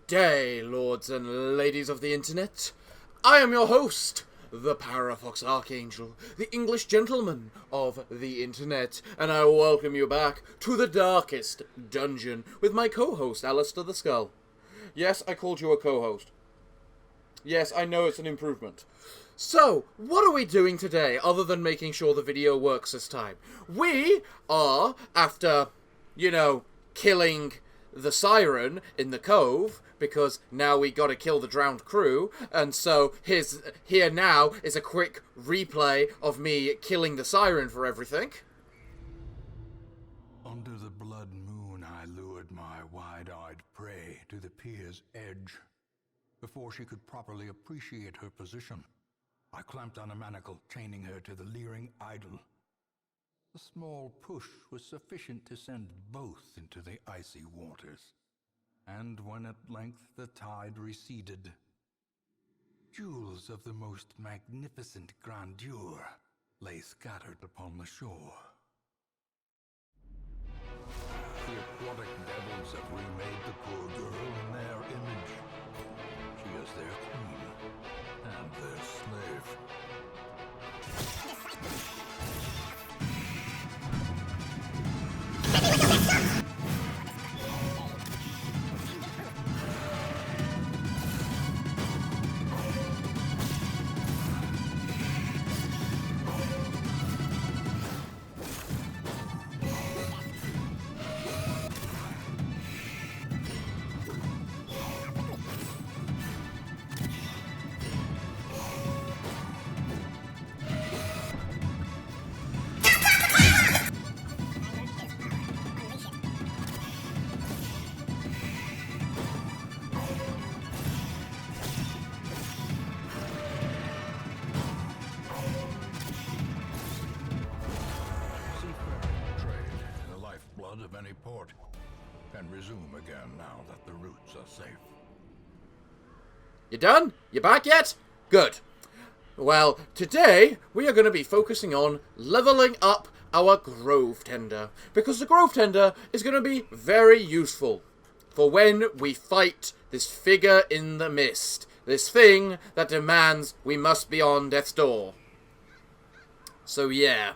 day, lords and ladies of the internet. I am your host, the Parafox Archangel, the English gentleman of the internet, and I welcome you back to the darkest dungeon with my co-host, Alistair the Skull. Yes, I called you a co-host. Yes, I know it's an improvement. So, what are we doing today, other than making sure the video works this time? We are, after, killing the siren in the cove, because now we gotta kill the drowned crew, and so here now is a quick replay of me killing the siren for everything. Under the blood moon I lured my wide-eyed prey to the pier's edge. Before she could properly appreciate her position, I clamped on a manacle, chaining her to the leering idol. A small push was sufficient to send both into the icy waters. And when at length the tide receded, jewels of the most magnificent grandeur lay scattered upon the shore. The aquatic devils have remade the poor girl in their image. She is their queen and their slave. Of any port can resume again now that the routes are safe. You done? You back yet? Good. Well, today we are going to be focusing on leveling up our Grove Tender, because the Grove Tender is going to be very useful for when we fight this figure in the mist, this thing that demands we must be on death's door. So yeah.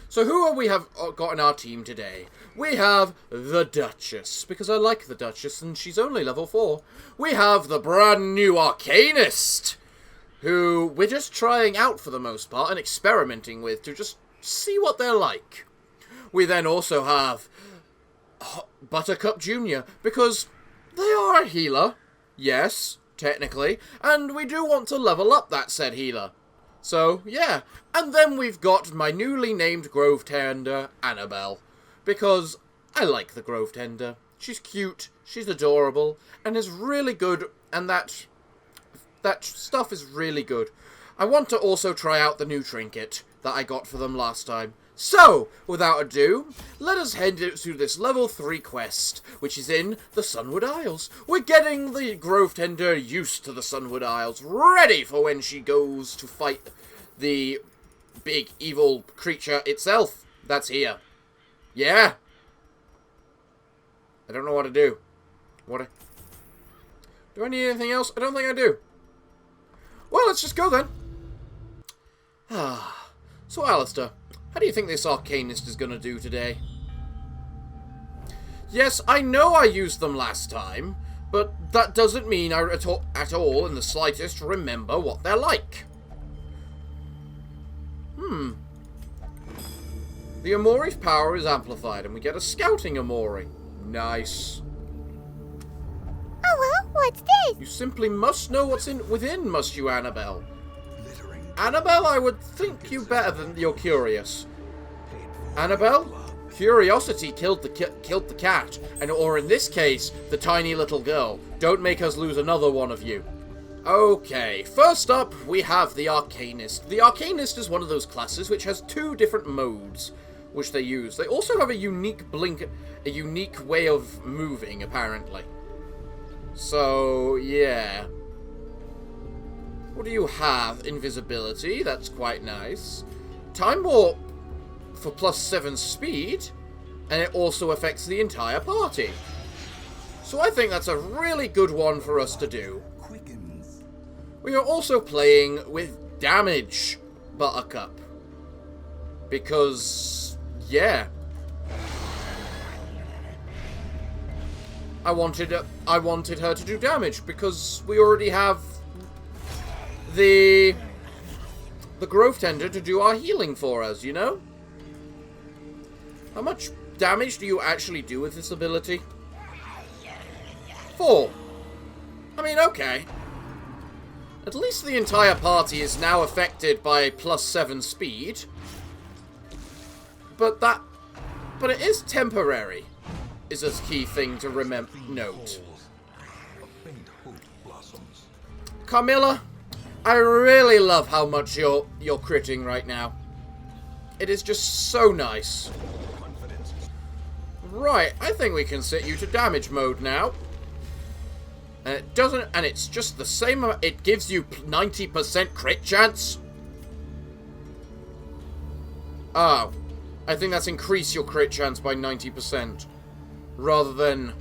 So who we have got in our team today? We have the Duchess, because I like the Duchess and she's only level 4. We have the brand new Arcanist, who we're just trying out for the most part and experimenting with to just see what they're like. We then also have Buttercup Jr., because they are a healer, yes, technically, and we do want to level up that said healer. So, yeah. And then we've got my newly named Grove Tender, Annabelle. Because I like the Grove Tender. She's cute, she's adorable, and is really good, and that stuff is really good. I want to also try out the new trinket that I got for them last time. So, without ado, let us head to this level 3 quest, which is in the Sunward Isles. We're getting the Grove Tender used to the Sunward Isles, ready for when she goes to fight the big evil creature itself that's here. Yeah? I don't know what to do. Do I need anything else? I don't think I do. Well, let's just go then. So, Alistair, how do you think this Arcanist is going to do today? Yes, I know I used them last time, but that doesn't mean I at all in the slightest remember what they're like. The Amori's power is amplified, and we get a scouting Amori. Nice. Oh, well, what's this? You simply must know what's within, must you, Annabelle? Annabelle, I would think you better than you're curious. Annabelle, curiosity killed the cat, or in this case, the tiny little girl. Don't make us lose another one of you. Okay, first up, we have the Arcanist. The Arcanist is one of those classes which has 2 different modes which they use. They also have a unique blink, a unique way of moving, apparently. So, yeah. What do you have? Invisibility, that's quite nice. Time Warp for +7 speed, and it also affects the entire party. So I think that's a really good one for us to do. Quickens. We are also playing with damage, Buttercup. Because, yeah. I wanted her to do damage because we already have the growth tender to do our healing for us, you know? How much damage do you actually do with this ability? 4. I mean, okay. At least the entire party is now affected by +7 speed. But it is temporary, is a key thing to note. Carmilla, I really love how much you're critting right now. It is just so nice. Right, I think we can set you to damage mode now. And it's just the same, it gives you 90% crit chance. Oh, I think that's increased your crit chance by 90%. Rather than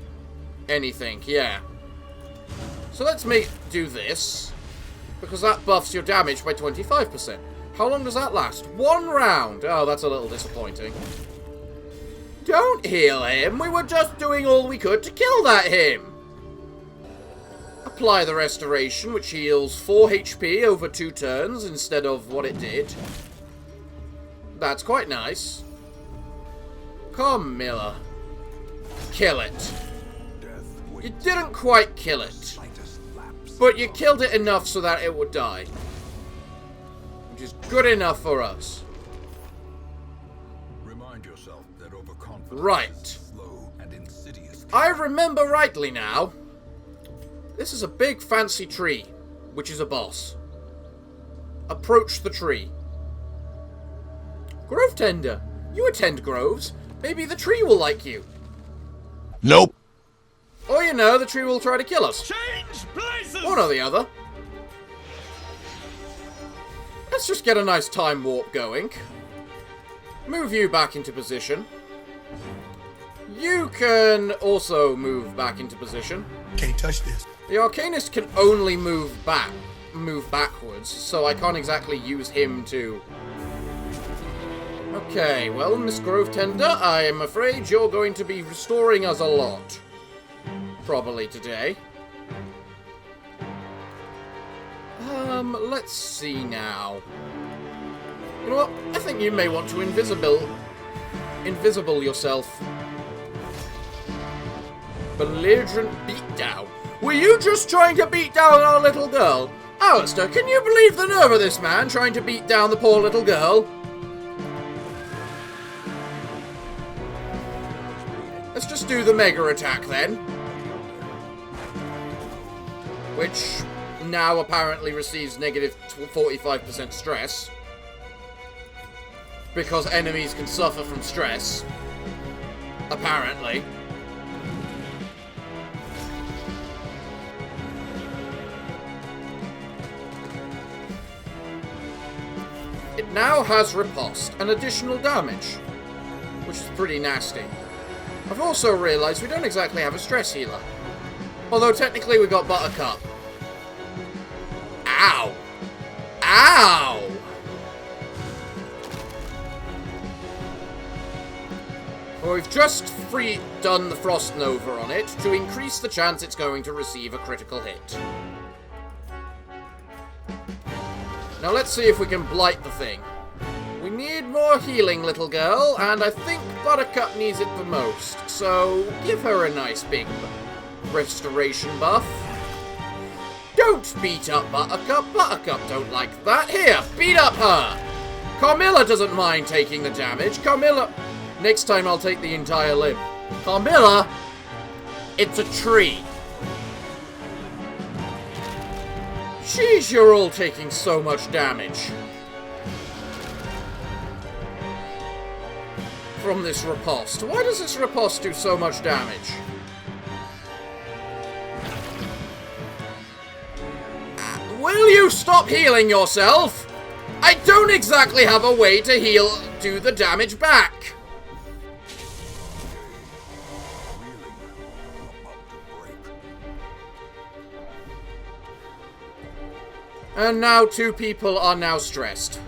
anything, yeah. So let's do this. Because that buffs your damage by 25%. How long does that last? 1 round. Oh, that's a little disappointing. Don't heal him. We were just doing all we could to kill that him. Apply the restoration, which heals 4 HP over 2 turns instead of what it did. That's quite nice. Carmilla. Kill it. You didn't quite kill it. But you killed it enough so that it would die. Which is good enough for us. Remind yourself that overconfidence right. is slow and insidious. I remember rightly now. This is a big fancy tree, which is a boss. Approach the tree. Grove tender. You attend groves. Maybe the tree will like you. Nope. Or, you know, the tree will try to kill us. Change places! One or the other. Let's just get a nice time warp going. Move you back into position. You can also move back into position. Can't touch this. The Arcanist can only move backwards, so I can't exactly use him to... Okay, well, Miss Grove Tender, I am afraid you're going to be restoring us a lot. Probably today. Let's see now. You know what? I think you may want to invisible yourself. Belligerent beatdown. Were you just trying to beat down our little girl? Alistair, can you believe the nerve of this man trying to beat down the poor little girl? Let's just do the mega attack then. Which now apparently receives negative 45% stress. Because enemies can suffer from stress. Apparently. It now has riposte and additional damage. Which is pretty nasty. I've also realised we don't exactly have a stress healer. Although technically we got Buttercup. Ow! Ow! Well, we've just done the Frost Nova on it to increase the chance it's going to receive a critical hit. Now let's see if we can blight the thing. We need more healing, little girl, and I think Buttercup needs it the most. So give her a nice big restoration buff. Don't beat up Buttercup. Buttercup don't like that. Here, beat up her. Carmilla doesn't mind taking the damage. Carmilla... Next time I'll take the entire limb. Carmilla! It's a tree. Jeez, you're all taking so much damage. From this riposte. Why does this riposte do so much damage? Will you stop healing yourself? I don't exactly have a way to do the damage back. And now 2 people are now stressed.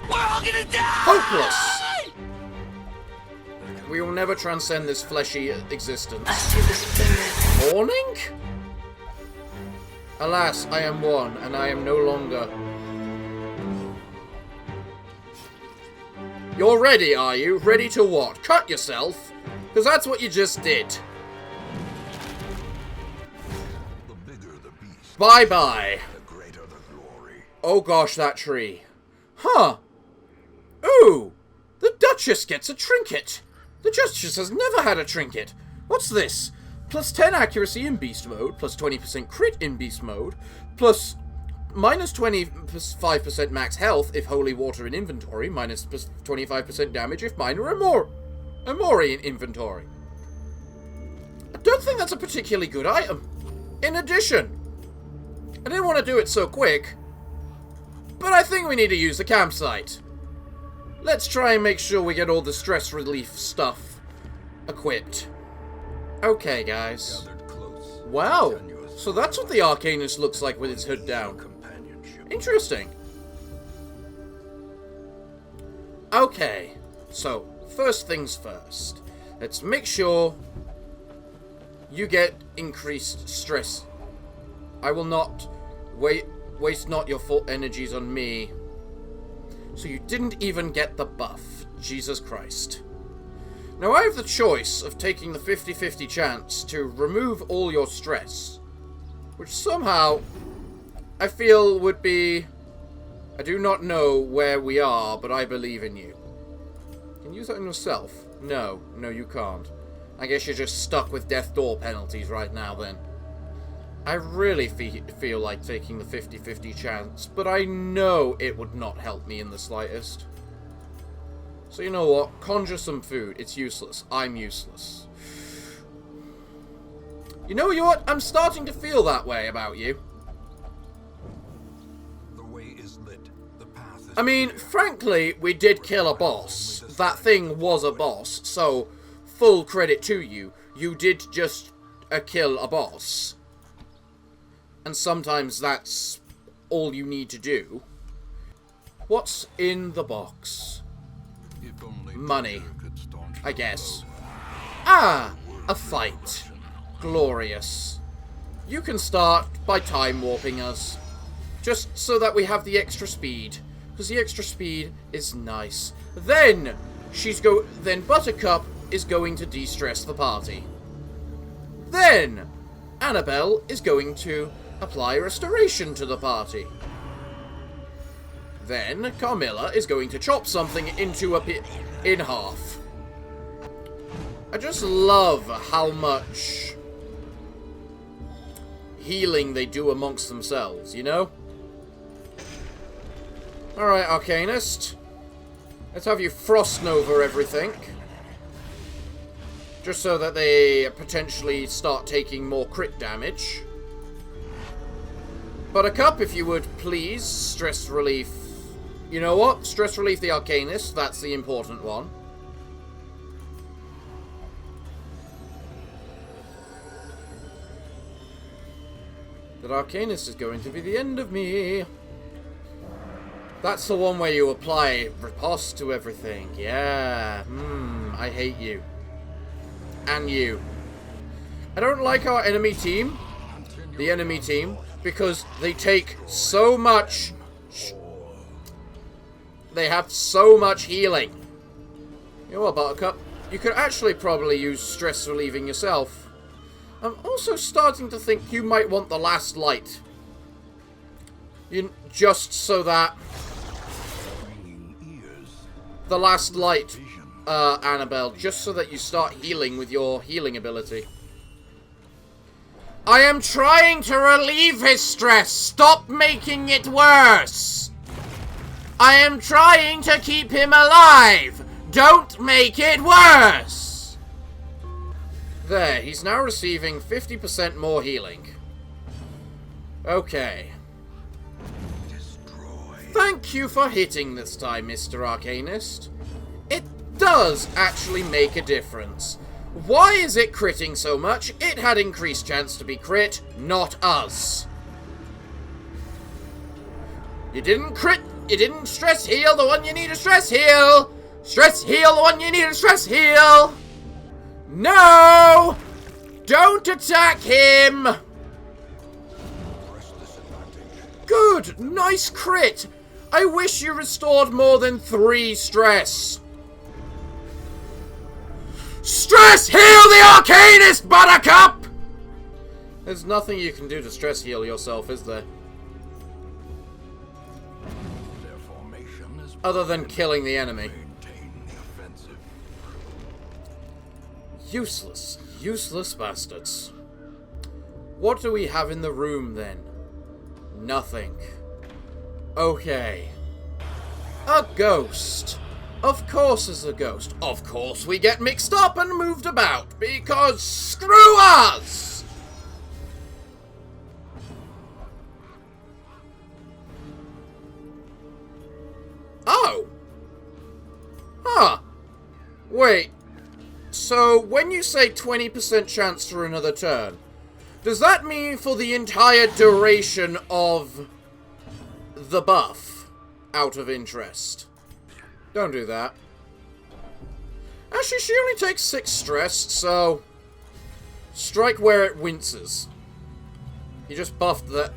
We're all gonna die! Hopeless! We will never transcend this fleshy existence. I see the spirit. Mourning? Alas, I am one, and I am no longer. You're ready, are you? Ready to what? Cut yourself? Because that's what you just did. The bigger the beast, Bye-bye. the greater the glory. Oh gosh, that tree. Huh. Ooh. The Duchess gets a trinket. The Duchess has never had a trinket. What's this? Plus 10 accuracy in beast mode, plus 20% crit in beast mode, plus minus 25% max health if holy water in inventory, minus 25% damage if minor or Amori in inventory. I don't think that's a particularly good item. In addition, I didn't want to do it so quick, but I think we need to use the campsite. Let's try and make sure we get all the stress relief stuff equipped. Okay, guys. Gathered close. Wow. Tenuous So that's what the Arcanist looks like with his hood down. companionship. Interesting. Okay. So, first things first. Let's make sure you get increased stress. I will not waste not your full energies on me. So you didn't even get the buff. Jesus Christ. Now I have the choice of taking the 50-50 chance to remove all your stress, which somehow I feel would be... I do not know where we are, but I believe in you. Can you use that on yourself? No. No, you can't. I guess you're just stuck with death door penalties right now, then. I really feel like taking the 50-50 chance, but I know it would not help me in the slightest. So you know what? Conjure some food. It's useless. I'm useless. You know what? I'm starting to feel that way about you. The way is lit. The path is I mean, clear. frankly, we did kill a boss. That thing was a boss, so full credit to you. You did just kill a boss. And sometimes that's all you need to do. What's in the box? If only Money, Peter could staunch I the guess. foe. Ah, a fight. Glorious. You can start by time warping us. Just so that we have the extra speed. Because the extra speed is nice. Then, then Buttercup is going to de-stress the party. Then, Annabelle is going to apply restoration to the party. Then, Carmilla is going to chop something into in half. I just love how much healing they do amongst themselves, you know? Alright, Arcanist. Let's have you frost nova everything. Just so that they potentially start taking more crit damage. Buttercup, if you would please, stress relief. You know what? Stress relief the Arcanist, that's the important one. That Arcanist is going to be the end of me. That's the one where you apply riposte to everything. Yeah. I hate you. And you. I don't like our enemy team. The enemy team. Because they take so much... They have so much healing. You know what, Buttercup? You could actually probably use stress relieving yourself. I'm also starting to think you might want the last light. Just so that... The last light, Annabelle. Just so that you start healing with your healing ability. I am trying to relieve his stress. Stop making it worse. I am trying to keep him alive. Don't make it worse. There, he's now receiving 50% more healing. Okay. Thank you for hitting this time, Mr. Arcanist. It does actually make a difference. Why is it critting so much? It had increased chance to be crit, not us. You didn't crit. You didn't stress heal the one you need to stress heal. Stress heal the one you need to stress heal. No! Don't attack him! Good! Nice crit! I wish you restored more than 3 stress. Stress heal the Arcanist, Buttercup! There's nothing you can do to stress heal yourself, is there? Other than killing the enemy. Useless. Useless bastards. What do we have in the room, then? Nothing. Okay. A ghost. Of course it's a ghost. Of course we get mixed up and moved about, because screw us! Oh! Huh. Wait. So, when you say 20% chance for another turn, does that mean for the entire duration of the buff? Out of interest. Don't do that. Actually, she only takes 6 stress, so... strike where it winces. You just buffed that.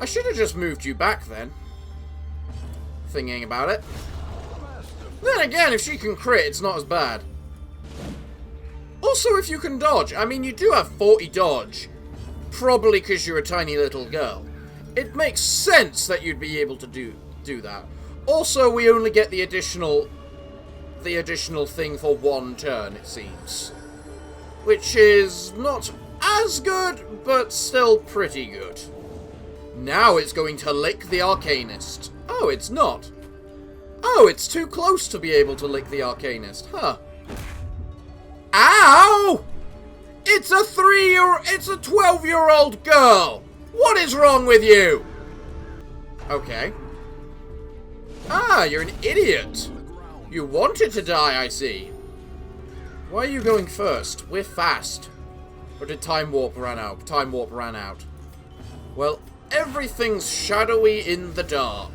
I should have just moved you back then. Thinking about it. Then again, if she can crit, it's not as bad. Also, if you can dodge. I mean, you do have 40 dodge. Probably because you're a tiny little girl. It makes sense that you'd be able to do that. Also, we only get the additional thing for 1 turn, it seems. Which is not as good, but still pretty good. Now it's going to lick the Arcanist. Oh, it's not. Oh, it's too close to be able to lick the Arcanist. Huh. Ow! It's a 12-year-old girl! What is wrong with you? Okay. Ah, you're an idiot. You wanted to die, I see. Why are you going first? We're fast. Or did Time Warp run out? Time Warp ran out. Well, everything's shadowy in the dark.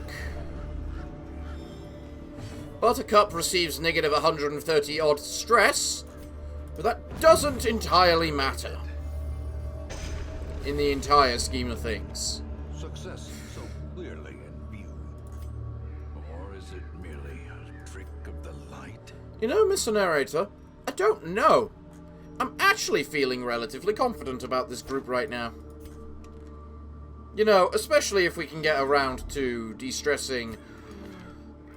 Buttercup receives negative 130 odd stress, but that doesn't entirely matter in the entire scheme of things. Success so clearly in view. Or is it merely a trick of the light? You know, Mr. Narrator, I don't know. I'm actually feeling relatively confident about this group right now. You know, especially if we can get around to de-stressing.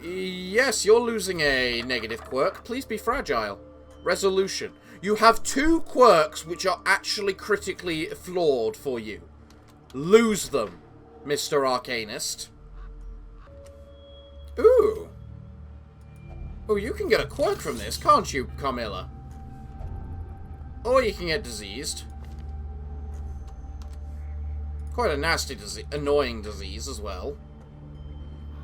Yes, you're losing a negative quirk. Please be fragile. Resolution. You have 2 quirks which are actually critically flawed for you. Lose them, Mr. Arcanist. Ooh. Oh, you can get a quirk from this, can't you, Carmilla? Or you can get diseased. Quite a nasty annoying disease as well.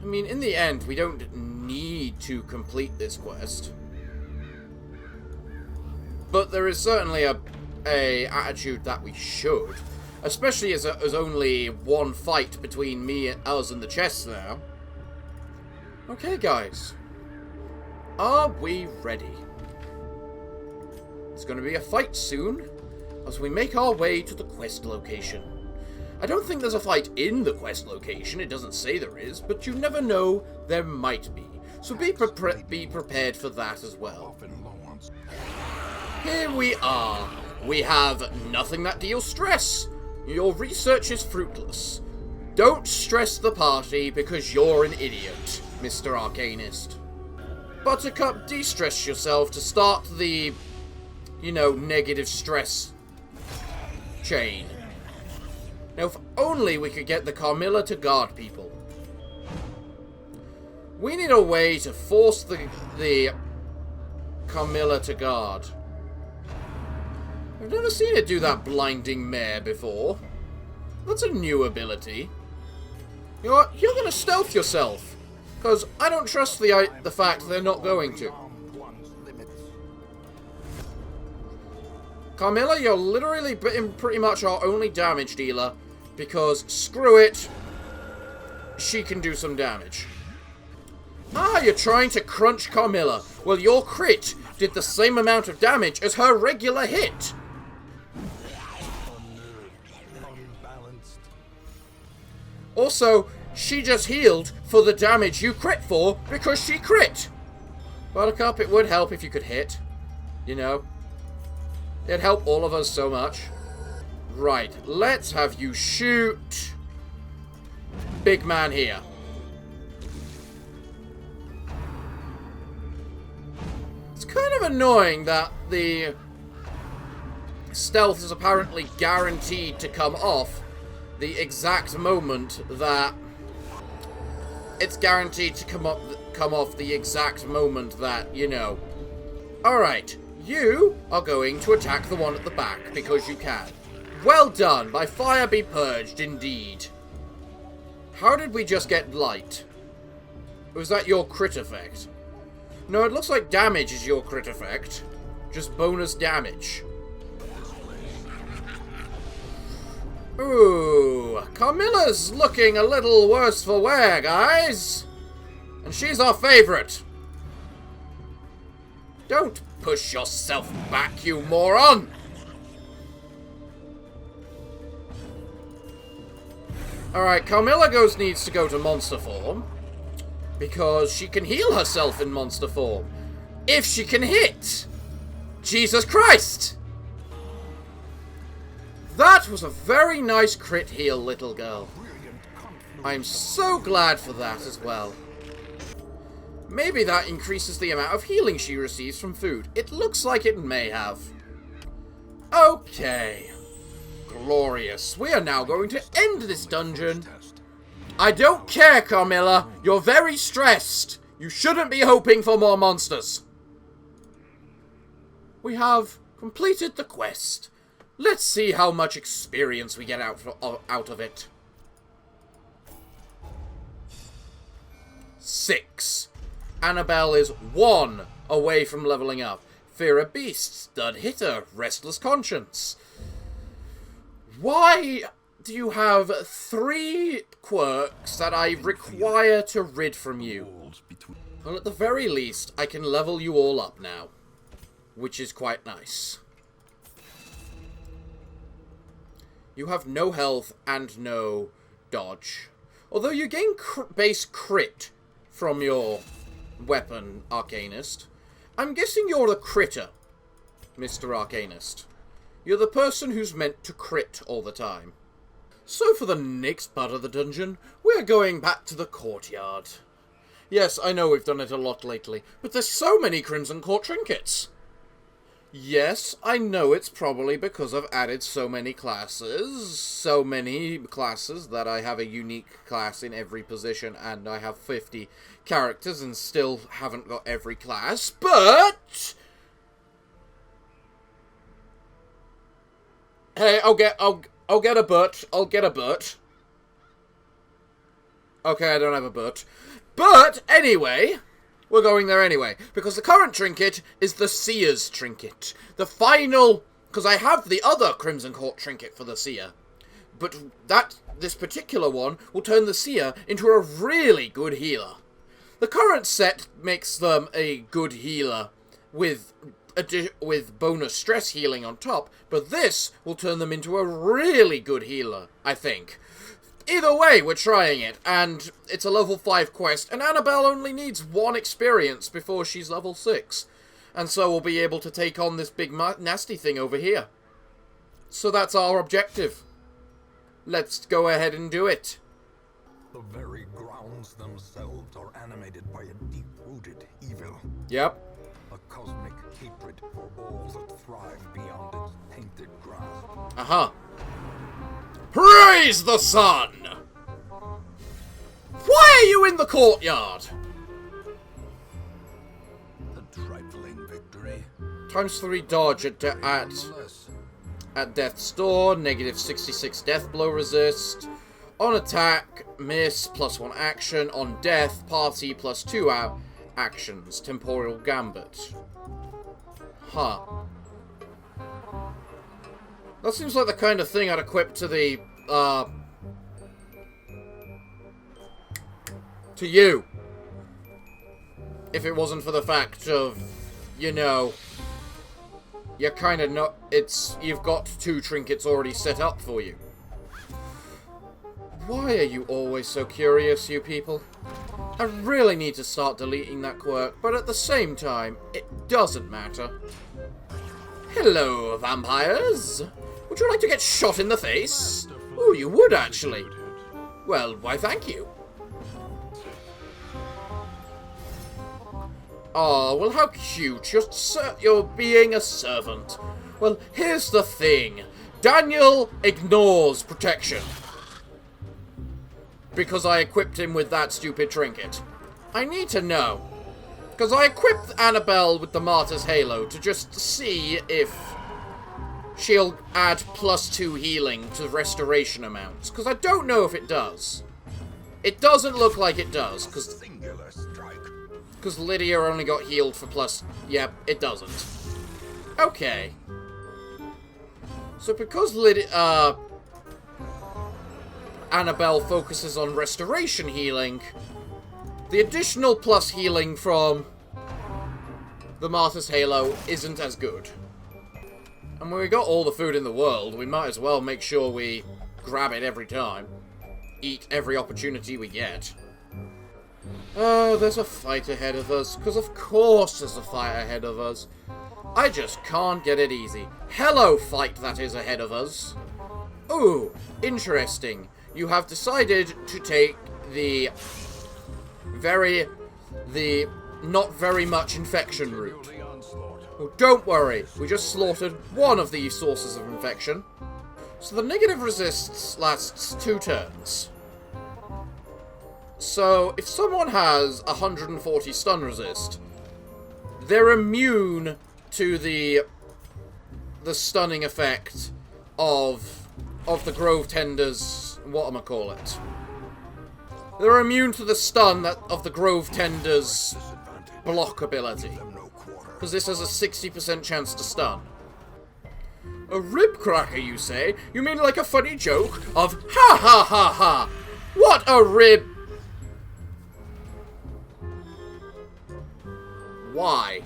I mean, in the end, we don't need to complete this quest. But there is certainly a attitude that we should. Especially as there's only 1 fight between us and the chest now. Okay, guys. Are we ready? It's going to be a fight soon, as we make our way to the quest location. I don't think there's a fight in the quest location, it doesn't say there is, but you never know, there might be. So be prepared for that as well. Here we are. We have nothing that deals stress. Your research is fruitless. Don't stress the party because you're an idiot, Mr. Arcanist. Buttercup, de-stress yourself to start the, you know, negative stress chain. Now, if only we could get the Carmilla to guard people. We need a way to force the Carmilla to guard. I've never seen it do that blinding mare before. That's a new ability. You know what? You're going to stealth yourself. Because I don't trust the fact they're not going to. Carmilla, you're literally pretty much our only damage dealer. Because, screw it, she can do some damage. Ah, you're trying to crunch Carmilla. Well, your crit did the same amount of damage as her regular hit. Also, she just healed for the damage you crit for because she crit. Buttercup, it would help if you could hit. You know. It'd help all of us so much. Right, let's have you shoot big man here. It's kind of annoying that the stealth is apparently guaranteed to come off the exact moment that it's guaranteed to come off the exact moment that, you know. Alright, you are going to attack the one at the back because you can. Well done, by fire be purged indeed. How did we just get light? Was that your crit effect? No, it looks like damage is your crit effect. Just bonus damage. Ooh, Carmilla's looking a little worse for wear, guys. And she's our favorite. Don't push yourself back, you moron. Alright, Carmilla needs to go to monster form. Because she can heal herself in monster form. If she can hit. Jesus Christ. That was a very nice crit heal, little girl. I'm so glad for that as well. Maybe that increases the amount of healing she receives from food. It looks like it may have. Okay. Glorious. We are now going to end this dungeon. I don't care, Carmilla. You're very stressed. You shouldn't be hoping for more monsters. We have completed the quest. Let's see how much experience we get out of it. 6. Annabelle is 1 away from leveling up. Fear of Beasts, Stud Hitter, Restless Conscience. Why do you have 3 quirks that I require to rid from you? Well, at the very least, I can level you all up now. Which is quite nice. You have no health and no dodge. Although you gain base crit from your weapon, Arcanist. I'm guessing you're the critter, Mr. Arcanist. You're the person who's meant to crit all the time. So for the next part of the dungeon, we're going back to the courtyard. Yes, I know we've done it a lot lately, but there's so many Crimson Court trinkets. Yes, I know it's probably because I've added so many classes. So many classes that I have a unique class in every position, and I have 50 characters and still haven't got every class, but... Hey, I'll get a but. I'll get a but. Okay, I don't have a but. But, anyway... We're going there anyway, because the current trinket is the Seer's trinket. The final... Because I have the other Crimson Court trinket for the Seer. But this particular one will turn the Seer into a really good healer. The current set makes them a good healer with bonus stress healing on top, but this will turn them into a really good healer, I think. Either way, we're trying it, and it's a level 5 quest, and Annabelle only needs 1 experience before she's level 6. And so we'll be able to take on this big nasty thing over here. So that's our objective. Let's go ahead and do it. The very grounds themselves are animated by a deep-rooted evil. Yep. A cosmic hatred for all that thrive beyond its tainted grasp. Uh-huh. Praise the sun! Why are you in the courtyard? A trifling victory. Times 3 dodge at death's door, negative 66 death blow resist. On attack, miss, +1 action. On death, party, +2 actions. Temporal gambit. Huh. That seems like the kind of thing I'd equip to the To you. If it wasn't for the fact of, you know, you're kind of not... You've got 2 trinkets already set up for you. Why are you always so curious, you people? I really need to start deleting that quirk, but at the same time, it doesn't matter. Hello, vampires! Would you like to get shot in the face? Oh, you would, actually. Well, why thank you. Oh, well, how cute. You're being a servant. Well, here's the thing. Daniel ignores protection. Because I equipped him with that stupid trinket. I need to know. Because I equipped Annabelle with the Martyr's Halo to just see if she'll add +2 healing to restoration amounts. Because I don't know if it does. It doesn't look like it does. Because Lydia only got healed for +... Yep, it doesn't. Okay. So because Annabelle focuses on restoration healing, the additional plus healing from the Martyr's Halo isn't as good. And when we got all the food in the world, we might as well make sure we grab it every time. Eat every opportunity we get. Oh, there's a fight ahead of us, because of course there's a fight ahead of us. I just can't get it easy. Hello, fight that is ahead of us. Ooh, interesting. You have decided to take the not very much infection route. Oh, don't worry, we just slaughtered one of the sources of infection. So the negative resists lasts 2 turns. So if someone has 140 stun resist, they're immune to the stunning effect of the Grove Tender's whatchamacallit. They're immune to the stun of the Grove Tender's block ability. Because this has a 60% chance to stun. A rib cracker, you say? You mean like a funny joke of ha ha ha ha? What a rib... Why?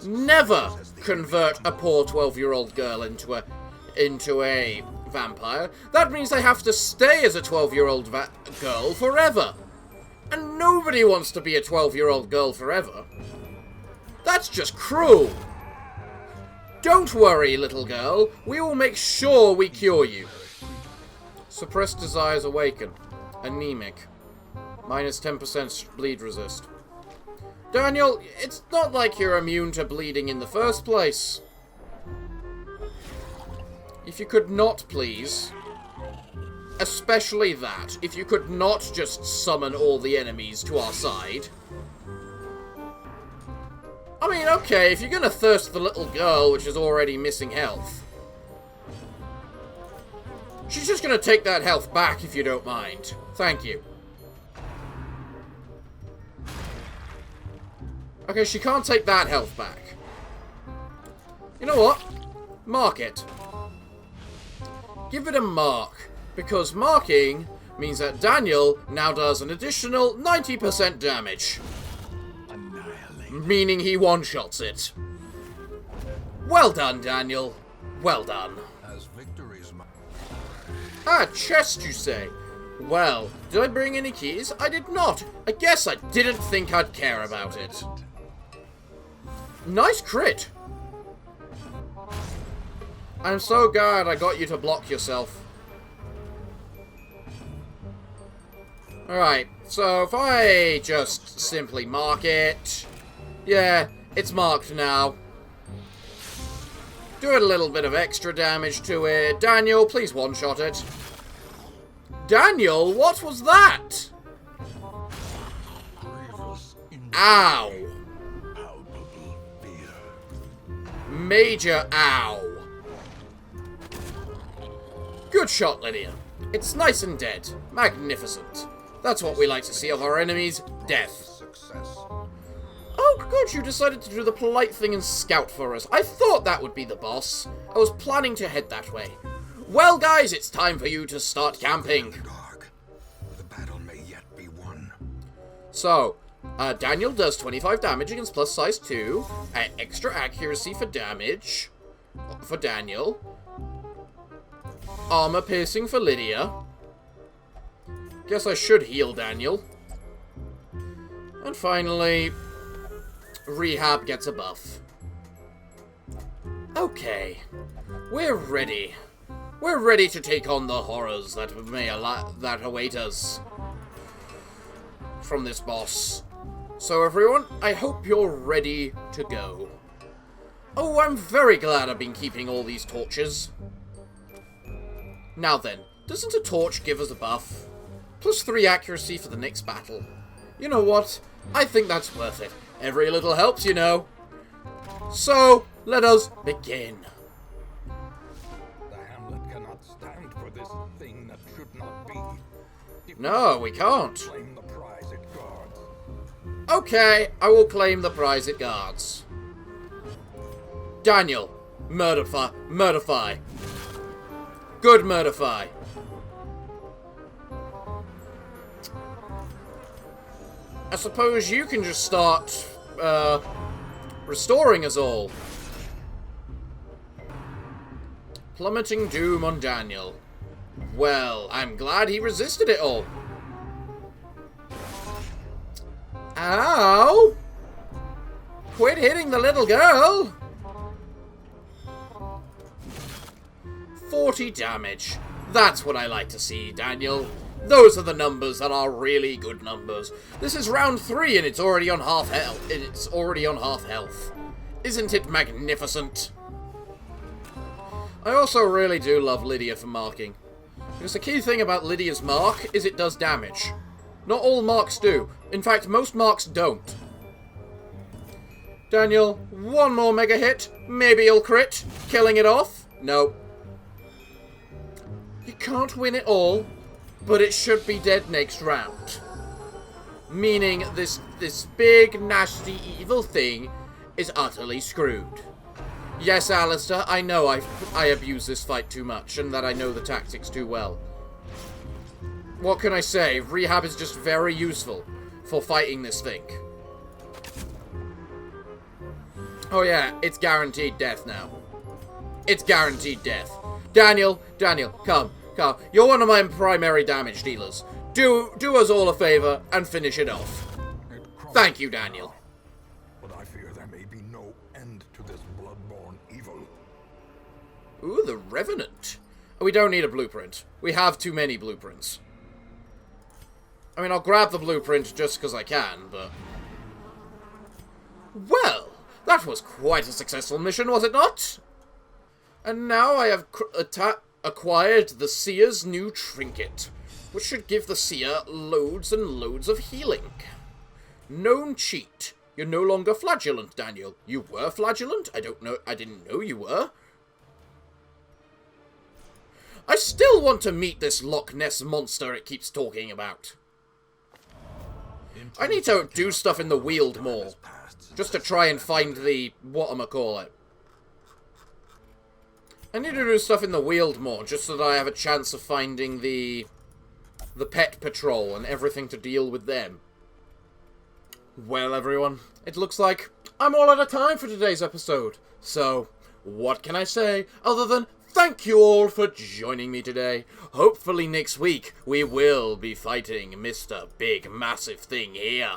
Never convert a poor 12-year-old girl into a vampire. That means they have to stay as a 12-year-old girl forever. And nobody wants to be a 12-year-old girl forever. That's just cruel. Don't worry, little girl. We will make sure we cure you. Suppressed desires awaken. Anemic. Minus 10% bleed resist. Daniel, it's not like you're immune to bleeding in the first place. If you could not, please. Especially that. If you could not just summon all the enemies to our side. I mean, okay, if you're gonna thirst the little girl, which is already missing health. She's just gonna take that health back, if you don't mind. Thank you. Okay, she can't take that health back. You know what? Mark it. Give it a mark. Because marking means that Daniel now does an additional 90% damage. Meaning he one-shots it. Well done, Daniel. Well done. Ah, chest, you say? Well, did I bring any keys? I did not. I guess I didn't think I'd care about it. Nice crit. I'm so glad I got you to block yourself. Alright, so if I just simply mark it... Yeah, it's marked now. Do a little bit of extra damage to it. Daniel, please one-shot it. Daniel, what was that? Ow. Major ow. Good shot, Lydia. It's nice and dead. Magnificent. That's what we like to see of our enemies. Death. Oh, good, you decided to do the polite thing and scout for us. I thought that would be the boss. I was planning to head that way. Well, guys, it's time for you to start camping. The battle So, Daniel does 25 damage against plus size 2. Extra accuracy for damage for Daniel. Armor piercing for Lydia. Guess I should heal Daniel. And finally, Rehab gets a buff. Okay. We're ready. We're ready to take on the horrors that await us from this boss. So everyone, I hope you're ready to go. Oh, I'm very glad I've been keeping all these torches. Now then, doesn't a torch give us a buff? Plus 3 accuracy for the next battle. You know what? I think that's worth it. Every little helps, you know. So, let us begin. The hamlet cannot stand for this thing that should not be. No, we can't. Claim the prize it guards. Okay, I will claim the prize it guards. Daniel, murderfy. Good murderfy. I suppose you can just start, restoring us all. Plummeting doom on Daniel. Well, I'm glad he resisted it all. Ow! Quit hitting the little girl! 40 damage. That's what I like to see, Daniel. Those are the numbers that are really good numbers. This is round 3 and it's already on half health. Isn't it magnificent? I also really do love Lydia for marking. Because the key thing about Lydia's mark is it does damage. Not all marks do. In fact, most marks don't. Daniel, one more mega hit. Maybe you'll crit. Killing it off? No. You can't win it all, but it should be dead next round. Meaning this big, nasty, evil thing is utterly screwed. Yes, Alistair, I know I abuse this fight too much, and that I know the tactics too well. What can I say? Rehab is just very useful for fighting this thing. Oh yeah, it's guaranteed death now. It's guaranteed death. Daniel, come. You're one of my primary damage dealers. Do us all a favor and finish it off. Thank you, Daniel. But I fear there may be no end to this bloodborne evil. Ooh, the Revenant. We don't need a blueprint. We have too many blueprints. I mean, I'll grab the blueprint just because I can, but... Well, that was quite a successful mission, was it not? And now I have acquired the Seer's new trinket, which should give the Seer loads and loads of healing. Known cheat. You're no longer flagellant, Daniel. You were flagellant? I didn't know you were. I still want to meet this Loch Ness monster it keeps talking about. I need to do stuff in the Weald more. Just to try and find the... whatchamacallit. I need to do stuff in the Weald more, just so that I have a chance of finding the pet patrol and everything to deal with them. Well, everyone, it looks like I'm all out of time for today's episode. So, what can I say other than thank you all for joining me today. Hopefully next week we will be fighting Mr. Big Massive Thing here.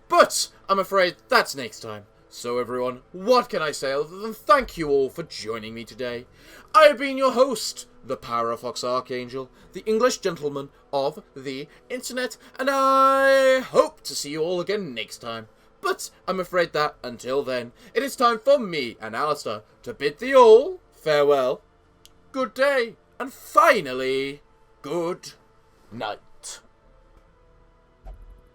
But I'm afraid that's next time. So everyone, what can I say other than thank you all for joining me today. I have been your host, the Parafox Archangel, the English gentleman of the internet, and I hope to see you all again next time. But I'm afraid that, until then, it is time for me and Alistair to bid thee all farewell, good day, and finally, good night.